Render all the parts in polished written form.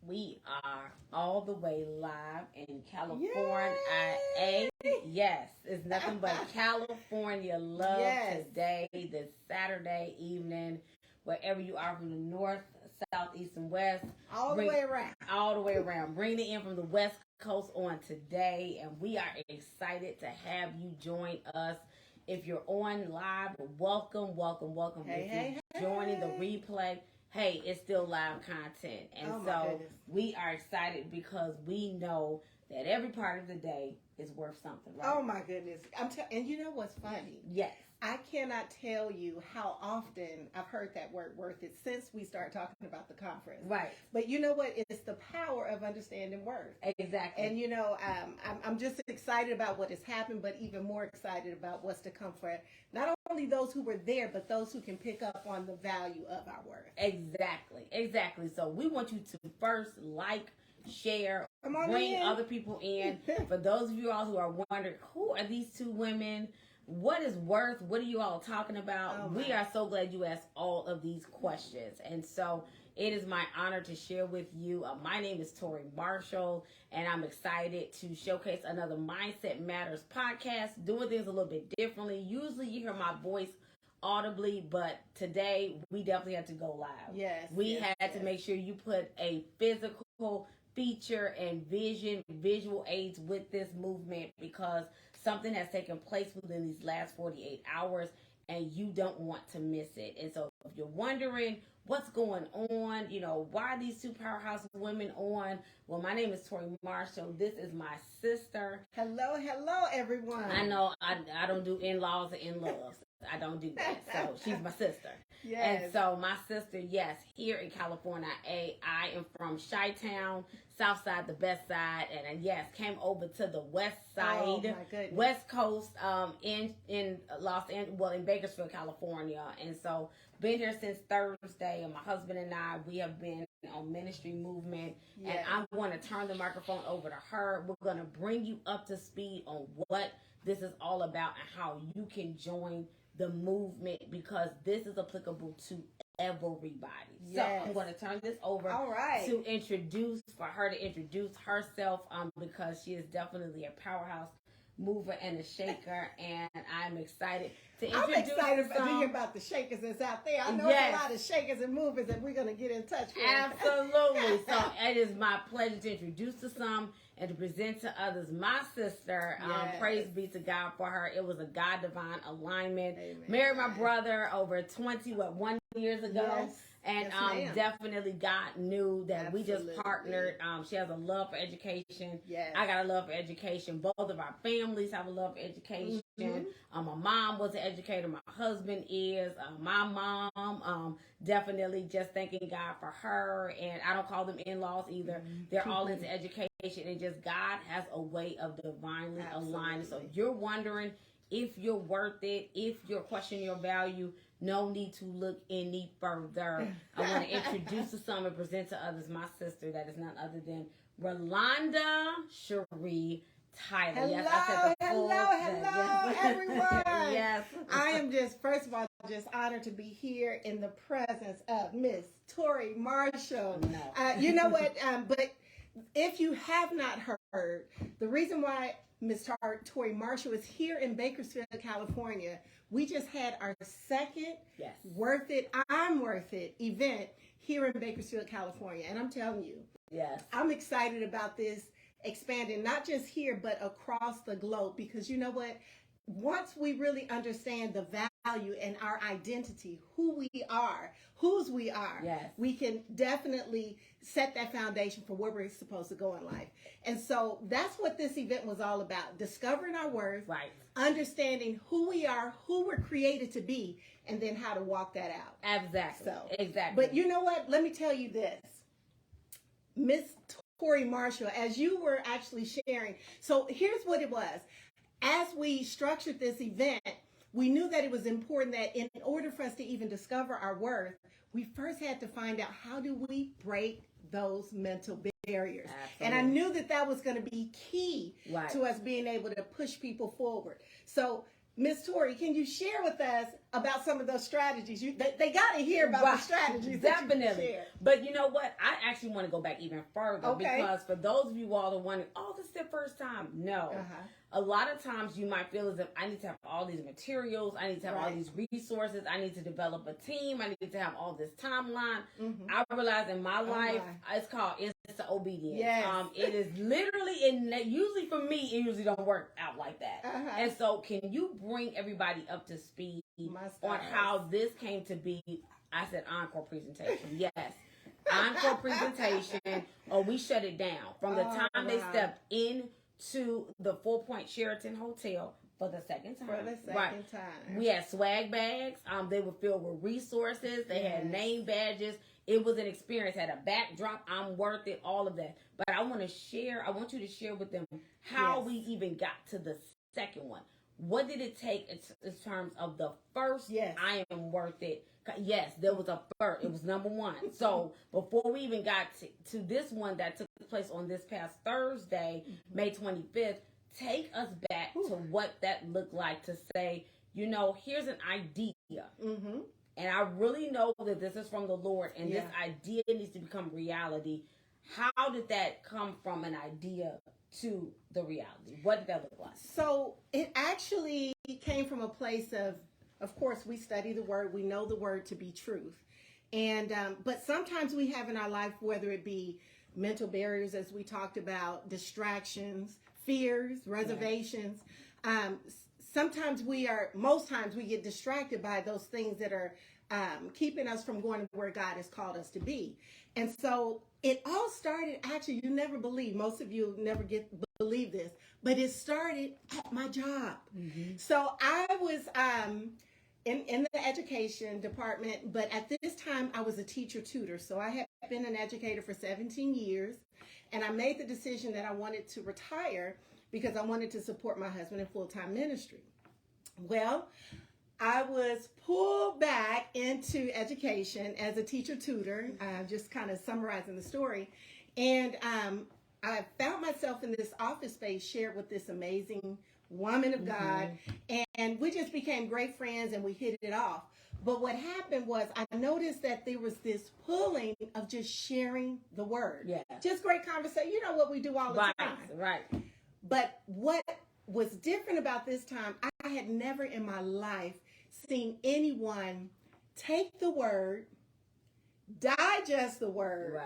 We are all the way live in California. Yes, it's nothing but California love today, this Saturday evening, wherever you are from the north, south, east, and west. All the way around. All the way around. Bring it in from the West Coast on today, and we are excited to have you join us. If you're on live, welcome. If you're joining the replay, hey, it's still live content. And so we are excited because we know that every part of the day is worth something, right? Oh my goodness. And you know what's funny? Yes. I cannot tell you how often I've heard that word worth it since we started talking about the conference. Right. But you know what? It's the power of understanding worth. Exactly. And I'm just excited about what has happened, but even more excited about what's to come for not only those who were there, but those who can pick up on the value of our worth. Exactly. So we want you to first share, bring other people in. For those of you all who are wondering, who are these two women? What is worth? What are you all talking about? We are so glad you asked all of these questions. And so it is my honor to share with you. My name is Tori Marshall, and I'm excited to showcase another Mindset Matters podcast, doing things a little bit differently. Usually you hear my voice audibly, but today we definitely had to go live. We had to make sure you put a physical feature and visual aids with this movement, because something has taken place within these last 48 hours and you don't want to miss it. And so if you're wondering what's going on, why are these two powerhouse women on? Well, my name is Tori Marshall. This is my sister. Hello, everyone. I know I don't do in-laws or in-laws. I don't do that. So she's my sister. Yes. And so my sister, here in California, I am from Chi-Town, South Side, the best side, and came over to the west side, West Coast, in Los Angeles, well, in Bakersfield, California. And so been here since Thursday, and my husband and I, we have been on ministry movement, and I'm going to turn the microphone over to her. We're going to bring you up to speed on what this is all about and how you can join the movement, because this is applicable to everybody. So I'm going to turn this over for her to introduce herself, because she is definitely a powerhouse mover and a shaker, and I'm excited to introduce. I'm excited to hear about the shakers that's out there. I know there's a lot of shakers and movers that we're going to get in touch with. Absolutely. So it is my pleasure to introduce to some and to present to others my sister. Praise be to God for her. It was a God divine alignment. Amen. Married my brother over 1 years ago. And definitely God knew that we just partnered. She has a love for education. I got a love for education. Both of our families have a love for education. My mom was an educator. My husband is. My mom, definitely just thanking God for her. And I don't call them in-laws either. They're all into education. And just God has a way of divinely aligning. So if you're wondering if you're worth it, if you're questioning your value, no need to look any further. I want to introduce to some and present to others my sister, that is none other than Rolanda Cherie Tyler. Hello, everyone. I am first of all, honored to be here in the presence of Miss Tori Marshall. You know what? But if you have not heard, the reason why Miss Tori Marshall is here in Bakersfield, California, we just had our second Worth It, I'm Worth It event here in Bakersfield, California. And I'm telling you, I'm excited about this expanding, not just here, but across the globe. Because you know what? Once we really understand the value and our identity, who we are, whose we are, we can definitely set that foundation for where we're supposed to go in life. And so that's what this event was all about: discovering our worth, understanding who we are, who we're created to be, and then how to walk that out. Exactly. But you know what? Let me tell you this, Miss Tori Marshall, as you were actually sharing. So here's what it was. As we structured this event, we knew that it was important that in order for us to even discover our worth, we first had to find out, how do we break those mental barriers? And I knew that was going to be key to us being able to push people forward. So, Miss Tori, can you share with us about some of those strategies. They got to hear about the strategies. Definitely. But you know what? I actually want to go back even further because for those of you all that are wondering, oh, this is their first time. No. A lot of times you might feel as if I need to have all these materials. I need to have all these resources. I need to develop a team. I need to have all this timeline. I realize in my life, it's called instant obedience. Yes. It is literally, usually for me, it usually don't work out like that. And so can you bring everybody up to speed on how this came to be? I said encore presentation. Yes. Encore presentation. We shut it down. From the time they stepped in to the 4 Point Sheraton Hotel for the second time. Time. We had swag bags. They were filled with resources. They had name badges. It was an experience. Had a backdrop. I'm worth it. All of that. But I want you to share with them how we even got to the second one. What did it take in terms of the first? I am worth it. Yes, there was a first. It was number one. So before we even got to this one that took place on this past Thursday, May 25th, take us back to what that looked like to say, here's an idea. And I really know that this is from the Lord and this idea needs to become reality. How did that come from an idea to the reality? What did that look like? So it actually came from a place of course, we study the word. We know the word to be truth. And but sometimes we have in our life, whether it be mental barriers, as we talked about, distractions, fears, reservations. Most times we get distracted by those things that are keeping us from going where God has called us to be. And so it all started, actually, you never believe, most of you never believe this, but it started at my job. So I was in the education department, but at this time I was a teacher tutor. So I had been an educator for 17 years, and I made the decision that I wanted to retire because I wanted to support my husband in full-time ministry. Well, I was pulled back into education as a teacher tutor, just kind of summarizing the story. And I found myself in this office space shared with this amazing woman of God. And we just became great friends and we hit it off. But what happened was I noticed that there was this pulling of just sharing the word. Just great conversation. You know what we do all the time. Right. But what was different about this time, I had never in my life seen anyone take the word, digest the word,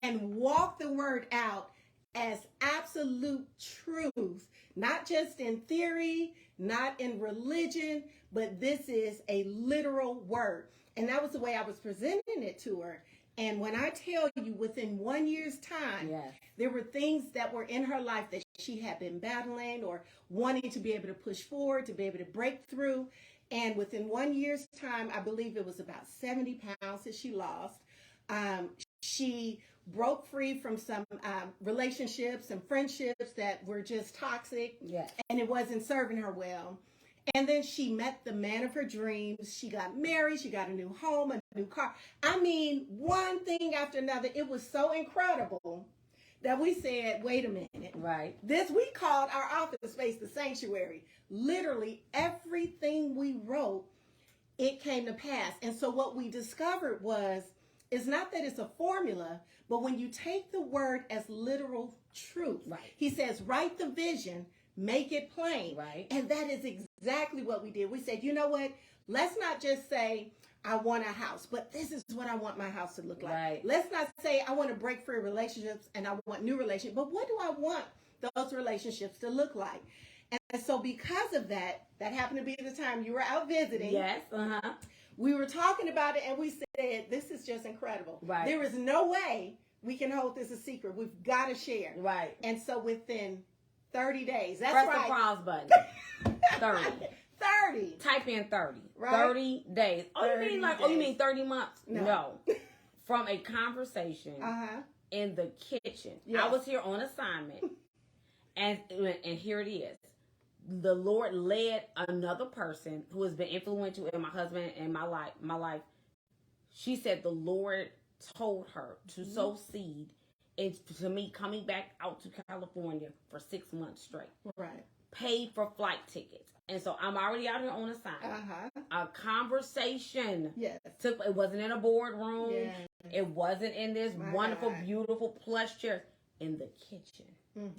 and walk the word out as absolute truth, not just in theory, not in religion, but this is a literal word. And that was the way I was presenting it to her. And when I tell you, within 1 year's time, there were things that were in her life that she had been battling or wanting to be able to push forward, to be able to break through. And within 1 year's time, I believe it was about 70 pounds that she lost. She broke free from some relationships and friendships that were just toxic. And it wasn't serving her well. And then she met the man of her dreams. She got married. She got a new home, a new car. I mean, one thing after another. It was so incredible that we said, wait a minute. We called our office space the sanctuary. Literally everything we wrote, it came to pass. And so what we discovered was, it's not that it's a formula, but when you take the word as literal truth, he says, write the vision, make it plain. And that is exactly what we did. We said, you know what? Let's not just say, I want a house, but this is what I want my house to look like. Let's not say I want to break free relationships and I want new relationships, but what do I want those relationships to look like? And so because of that, that happened to be the time you were out visiting. We were talking about it and we said, this is just incredible. There is no way we can hold this a secret. We've got to share. And so within 30 days, press the pause button. 30. 30. Type in 30. 30 days. Oh, you mean 30 months? No. From a conversation in the kitchen. I was here on assignment, and here it is. The Lord led another person who has been influential in my husband and my life. She said the Lord told her to sow seed into me coming back out to California for 6 months straight. paid for flight tickets. And so I'm already out here on assignment. A conversation took. It wasn't in a boardroom. Yeah. It wasn't in this wonderful, beautiful plush chair. In the kitchen.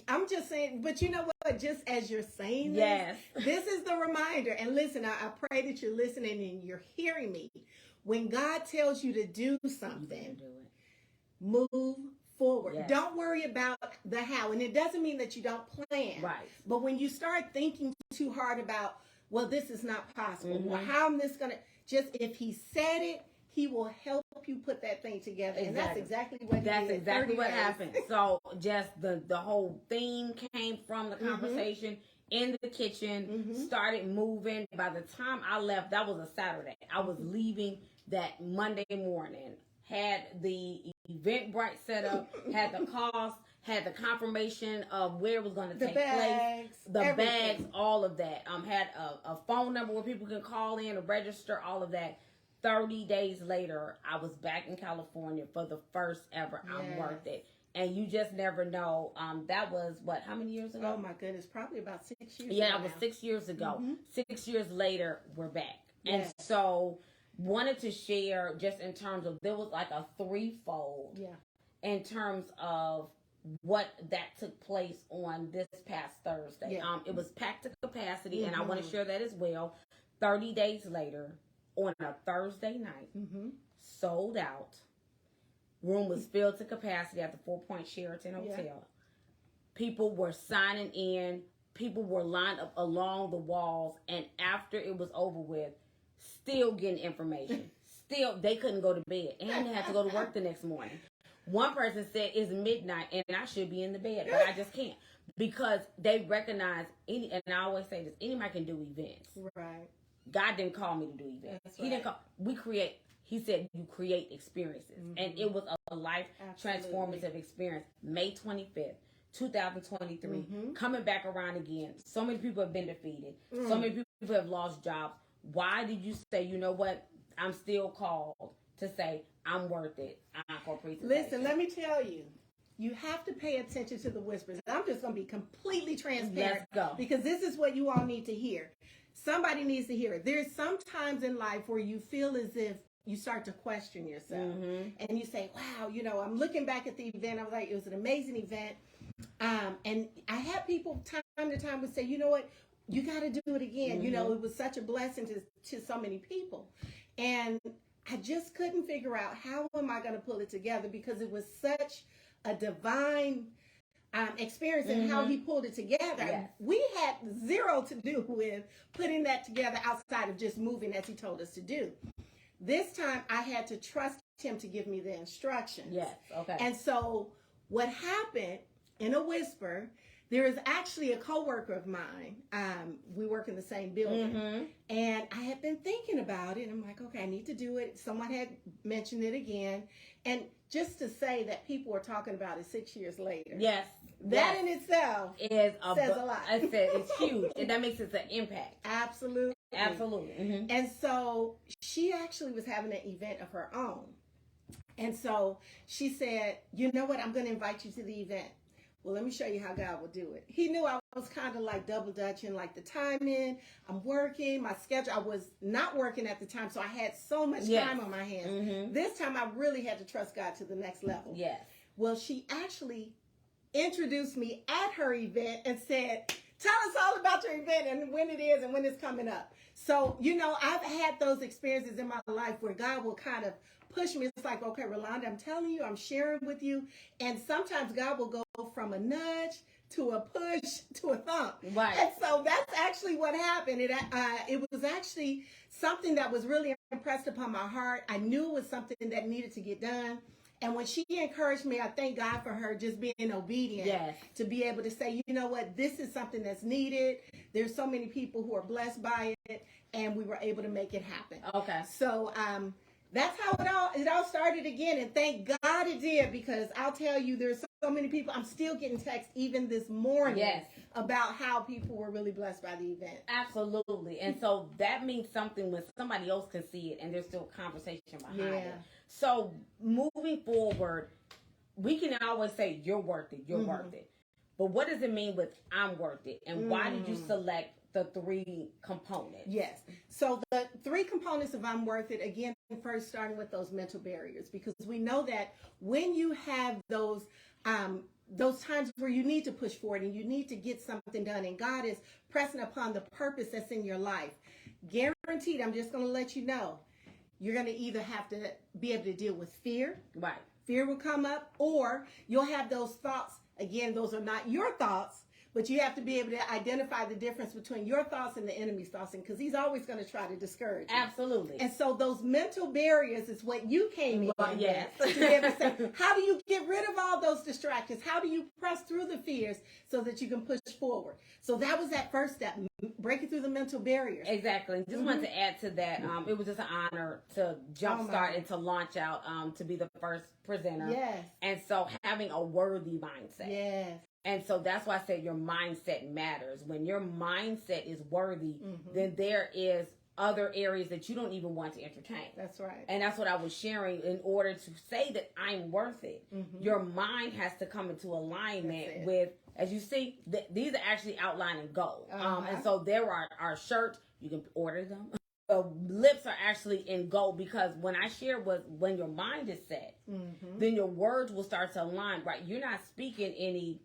I'm just saying, but you know what? Just as you're saying this, this is the reminder. And listen, I pray that you're listening and you're hearing me. When God tells you to do something, move forward. Yes. Don't worry about the how. And it doesn't mean that you don't plan. Right. But when you start thinking too hard about, well, this is not possible. Well, how am this going to, just if he said it, he will help you put that thing together. Exactly. And that's exactly what he did. That's exactly what happened. So just the whole theme came from the conversation in the kitchen, started moving. By the time I left, that was a Saturday. I was leaving that Monday morning. Had the Eventbrite set up, had the cost, had the confirmation of where it was going to take place, the bags, all of that. Had a phone number where people can call in or register, all of that. 30 days later, I was back in California for the first ever I'm Worth It. And you just never know. That was, how many years ago? Oh, my goodness. Probably about 6 years ago. Yeah, it was 6 years ago. 6 years later, we're back. And so wanted to share just in terms of, there was like a threefold in terms of what that took place on this past Thursday. It was packed to capacity, and I want to share that as well. 30 days later, on a Thursday night, sold out. Room was filled to capacity at the 4 Point Sheraton Hotel. People were signing in. People were lined up along the walls. And after it was over with, still getting information. Still, they couldn't go to bed. And they had to go to work the next morning. One person said, it's midnight and I should be in the bed, but I just can't. Because they recognize, and I always say this, anybody can do events. Right. God didn't call me to do events. He didn't call. He said you create experiences. And it was a life transformative experience. May 25th, 2023. Coming back around again. So many people have been defeated. So many people have lost jobs. Why did you say, you know what? I'm still called to say I'm worth it. Listen, let me tell you. You have to pay attention to the whispers. I'm just going to be completely transparent. Let's go. Because this is what you all need to hear. Somebody needs to hear it. There's some times in life where you feel as if you start to question yourself. And you say, wow, I'm looking back at the event. I was like, it was an amazing event. And I had people time to time would say, you know what? You got to do it again. It was such a blessing to so many people. And I just couldn't figure out how am I going to pull it together because it was such a divine experience and how he pulled it together. We had zero to do with putting that together outside of just moving as he told us to do. This time I had to trust him to give me the instructions. And so what happened in a whisper, there is actually a coworker of mine. We work in the same building. And I had been thinking about it. I'm like, okay, I need to do it. Someone had mentioned it again. And just to say that people are talking about it 6 years later. That in itself says a lot. I said it's huge. And that makes it an impact. Absolutely. And so she actually was having an event of her own. And so she said, you know what? I'm going to invite you to the event. Well, let me show you how God will do it. He knew I was kind of like double dutching, like the timing. I'm working, my schedule. I was not working at the time, so I had so much time on my hands. This time I really had to trust God to the next level. Well, she actually introduced me at her event and said, tell us all about your event and when it is and when it's coming up. So, I've had those experiences in my life where God will kind of push me. It's like, okay, Rolanda, I'm telling you, I'm sharing with you. And sometimes God will go from a nudge to a push to a thump. And so that's actually what happened. It was actually something that was really impressed upon my heart. I knew it was something that needed to get done. And when she encouraged me, I thank God for her just being obedient to be able to say, you know what, this is something that's needed. There's so many people who are blessed by it, and we were able to make it happen. So that's how it all started again, and thank God it did, because I'll tell you, there's so many people. I'm still getting texts even this morning about how people were really blessed by the event. Absolutely. And so that means something when somebody else can see it and there's still conversation behind it. So moving forward, we can always say you're worth it, you're worth it. But what does it mean with I'm worth it? And why did you select the 3 components? Yes. So the 3 components of I'm worth it, again, first starting with those mental barriers, because we know that when you have those times where you need to push forward and you need to get something done, and God is pressing upon the purpose that's in your life, guaranteed, I'm just going to let you know, you're going to either have to be able to deal with fear. Right. Fear will come up, or you'll have those thoughts. Again, those are not your thoughts, but you have to be able to identify the difference between your thoughts and the enemy's thoughts, because he's always going to try to discourage you. Absolutely. And so those mental barriers is what you came in yes. to be able to say, how do you get rid of all those distractions? How do you press through the fears so that you can push forward? So that was that first step, breaking through the mental barriers. Exactly. Just wanted to add to that. It was just an honor to jumpstart and to launch out to be the first presenter. Yes. And so having a worthy mindset. Yes. And so that's why I said your mindset matters. When your mindset is worthy, then there is other areas that you don't even want to entertain. That's right. And that's what I was sharing. In order to say that I'm worth it, your mind has to come into alignment with, as you see, these are actually outlined in gold. And so there are our shirts. You can order them. The lips are actually in gold, because when I share when your mind is set, then your words will start to align, right? You're not speaking any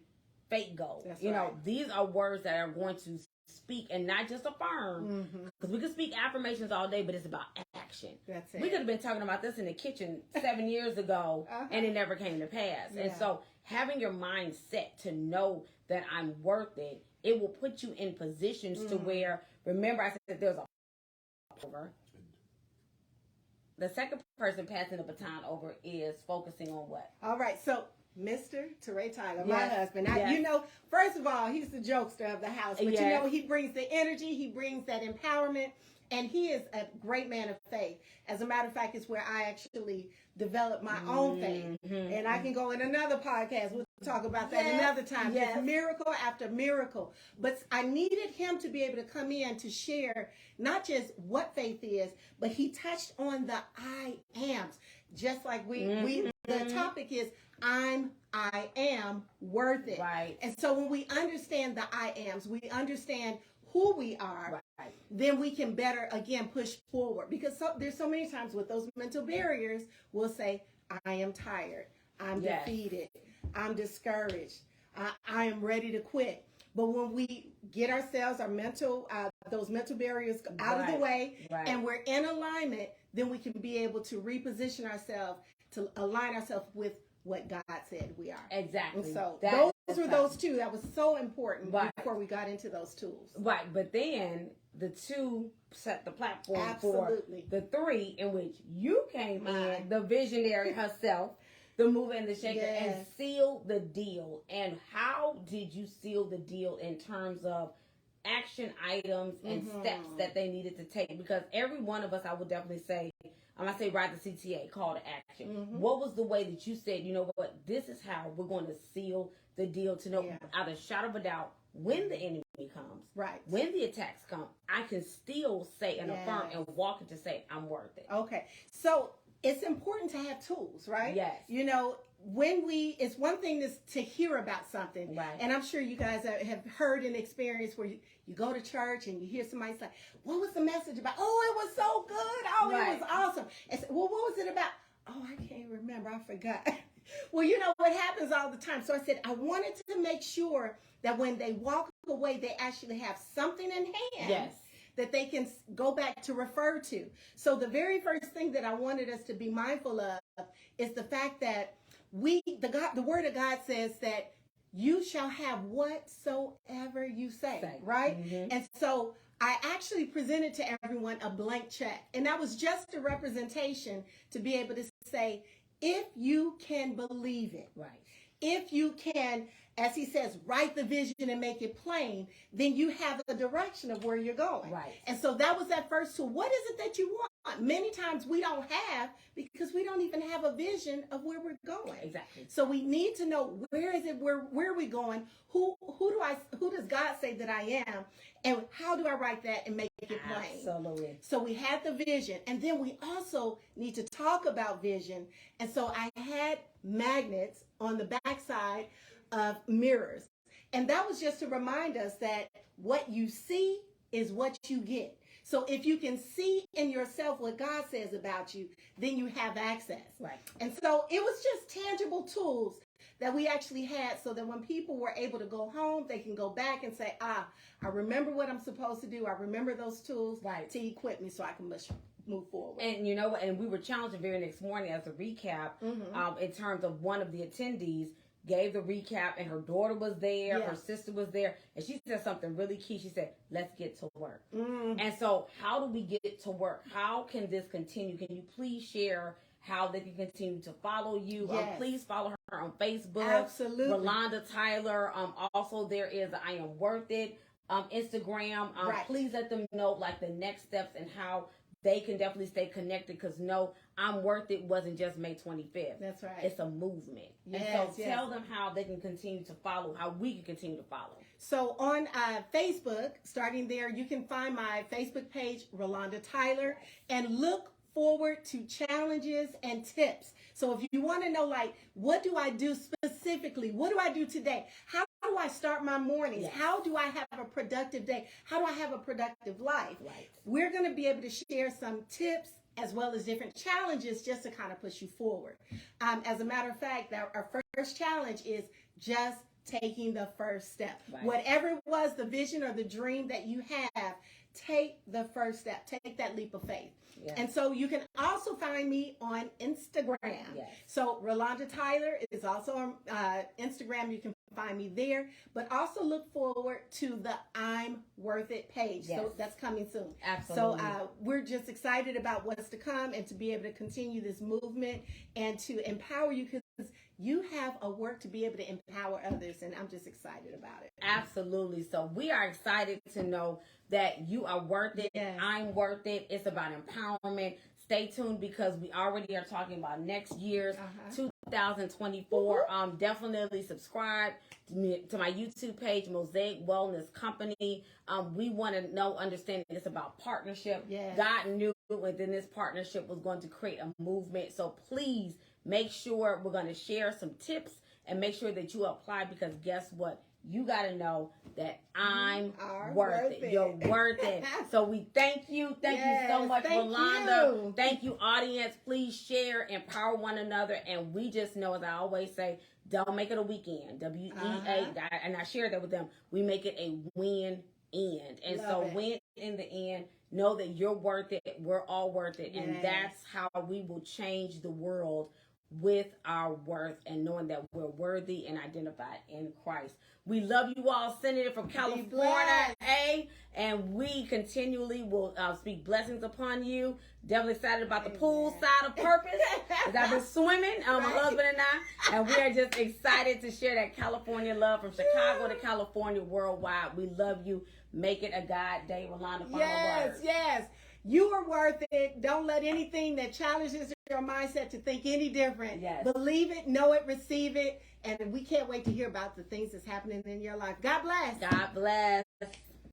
fake gold. That's you know, right. These are words that are going to speak and not just affirm. Because we can speak affirmations all day, but it's about action. That's it. We could have been talking about this in the kitchen 7 years ago, and it never came to pass. Yeah. And so having your mind set to know that I'm worth it, it will put you in positions to where, remember I said there's a over. The second person passing the baton over is focusing on what? All right. So Mr. Teray Tyler, my husband. You know, first of all, he's the jokester of the house. But you know, he brings the energy, he brings that empowerment, and he is a great man of faith. As a matter of fact, it's where I actually developed my own faith. And I can go in another podcast. We'll talk about that another time. Just miracle after miracle. But I needed him to be able to come in to share not just what faith is, but he touched on the I ams. Just like we the topic is I am worth it. Right. And so when we understand the I ams, we understand who we are, then we can better, again, push forward. Because there's so many times with those mental barriers, we'll say, I am tired, I'm defeated, I'm discouraged, I am ready to quit. But when we get ourselves, those mental barriers out of the way, and we're in alignment, then we can be able to reposition ourselves, to align ourselves with what God said we are. Exactly. And so those were those two. That was so important before we got into those tools. Right. But then the 2 set the platform for the 3 in which you came in, the visionary herself, the mover and the shaker, and seal the deal. And how did you seal the deal in terms of action items and steps that they needed to take? Because every one of us, I would definitely say, I say ride the CTA, call to action. What was the way that you said, you know what, this is how we're going to seal the deal, to know without a shadow of a doubt, when the enemy comes, when the attacks come, I can still say and affirm and walk into say, I'm worth it. Okay. So it's important to have tools, right? Yes. You know, it's one thing to hear about something. Right. And I'm sure you guys have heard and experienced where you go to church and you hear somebody say, what was the message about? Oh, it was so good. Oh, it was awesome. And so, well, what was it about? Oh, I can't remember. I forgot. Well, you know what happens all the time. So I said, I wanted to make sure that when they walk away, they actually have something in hand that they can go back to refer to. So the very first thing that I wanted us to be mindful of is the fact that the word of God says that you shall have whatsoever you say, right? And so I actually presented to everyone a blank check, and that was just a representation to be able to say, if you can believe it, if you can, as he says, write the vision and make it plain, then you have a direction of where you're going. And so that was that first tool. What is it that you want? Many times we don't have, because we don't even have a vision of where we're going. Exactly. So we need to know, where is it, where are we going? Who does God say that I am? And how do I write that and make it plain? Absolutely. So we had the vision, and then we also need to talk about vision. And so I had magnets on the backside of mirrors. And that was just to remind us that what you see is what you get. So if you can see in yourself what God says about you, then you have access. Right. And so it was just tangible tools that we actually had so that when people were able to go home, they can go back and say, I remember what I'm supposed to do. I remember those tools to equip me so I can move forward. And you know, and we were challenged the very next morning as a recap in terms of one of the attendees gave the recap, and her daughter was there, her sister was there, and she said something really key. She said, let's get to work. And so how do we get to work? How can this continue? Can you please share how they can continue to follow you? Please follow her on Facebook. Absolutely. Rolanda Tyler. Also, there is I Am Worth It Instagram. Please let them know like the next steps and how they can definitely stay connected, because no, I'm Worth It wasn't just May 25th. That's right. It's a movement. Yes, so tell them how they can continue to follow, how we can continue to follow. So on Facebook, starting there, you can find my Facebook page, Rolanda Tyler, and look forward to challenges and tips. So if you want to know, like, what do I do specifically? What do I do today? How do I start my mornings? How do I have a productive day? How do I have a productive life? We're going to be able to share some tips as well as different challenges just to kind of push you forward. As a matter of fact, our first challenge is just taking the first step. Whatever it was, the vision or the dream that you have, take the first step. Take that leap of faith. And so you can also find me on Instagram. So Rolanda Tyler is also on Instagram. You can find me there, but also look forward to the I'm Worth It page. So that's coming soon. Absolutely. So we're just excited about what's to come and to be able to continue this movement and to empower you, because you have a work to be able to empower others, and I'm just excited about it. Absolutely. So we are excited to know that you are worth it. I'm worth it. It's about empowerment. Stay tuned, because we already are talking about next year's 2024. Definitely subscribe to my YouTube page, Mosaic Wellness Company. We want to understand it's about partnership. God knew within this partnership was going to create a movement. So please make sure we're going to share some tips and make sure that you apply, because guess what? You got to know that I'm worth it. You're worth it. So we thank you. Thank you so much, Rolanda. Thank you, audience. Please share, empower one another. And we just know, as I always say, don't make it a weekend. WEA. And I share that with them. We make it a win-end. And win in the end, know that you're worth it. We're all worth it. And that's how we will change the world, with our worth and knowing that we're worthy and identified in Christ. We love you all. Senator from California, and we continually will speak blessings upon you. Definitely excited about the pool side of purpose, because I've been swimming, my husband and I, and we are just excited to share that California love from Chicago to California worldwide. We love you. Make it a God day. Rolanda, final words. Yes. You are worth it. Don't let anything that challenges your mindset to think any different. Believe it, know it, receive it. And we can't wait to hear about the things that's happening in your life. God bless. God bless.